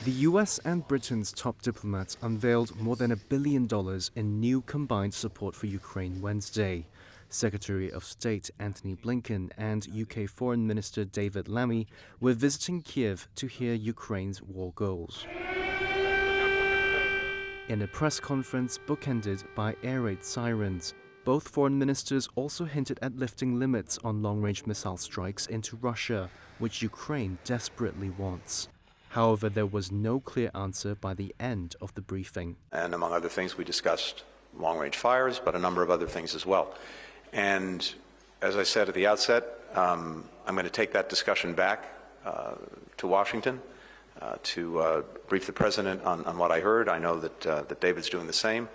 The US and Britain's top diplomats unveiled more than $1 billion in new combined support for Ukraine Wednesday. Secretary of State Antony Blinken and UK Foreign Minister David Lammy were visiting Kiev to hear Ukraine's war goals. In a press conference bookended by air raid sirens, both foreign ministers also hinted at lifting limits on long-range missile strikes into Russia, which Ukraine desperately wants. However, there was no clear answer by the end of the briefing. And among other things, we discussed long-range fires, but a number of other things as well. And as I said at the outset, I'm going to take that discussion back to Washington to brief the president on what I heard. I know that David's doing the same.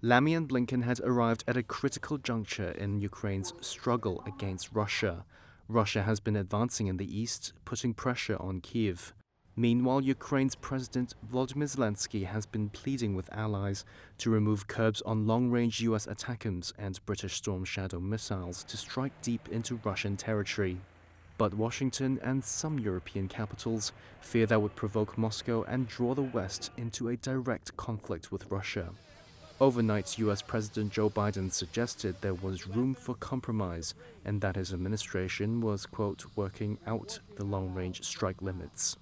Lammy and Blinken had arrived at a critical juncture in Ukraine's struggle against Russia. Russia has been advancing in the east, putting pressure on Kyiv. Meanwhile, Ukraine's President Volodymyr Zelensky has been pleading with allies to remove curbs on long-range US ATACMS and British Storm Shadow missiles to strike deep into Russian territory. But Washington and some European capitals fear that would provoke Moscow and draw the West into a direct conflict with Russia. Overnight, US President Joe Biden suggested there was room for compromise and that his administration was, quote, working out the long-range strike limits.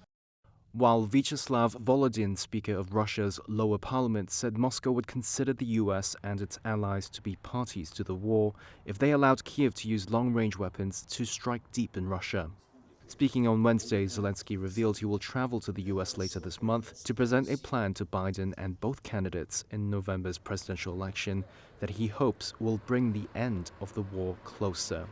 While Vyacheslav Volodin, Speaker of Russia's lower parliament, said Moscow would consider the US and its allies to be parties to the war if they allowed Kyiv to use long-range weapons to strike deep in Russia. Speaking on Wednesday, Zelensky revealed he will travel to the US later this month to present a plan to Biden and both candidates in November's presidential election that he hopes will bring the end of the war closer.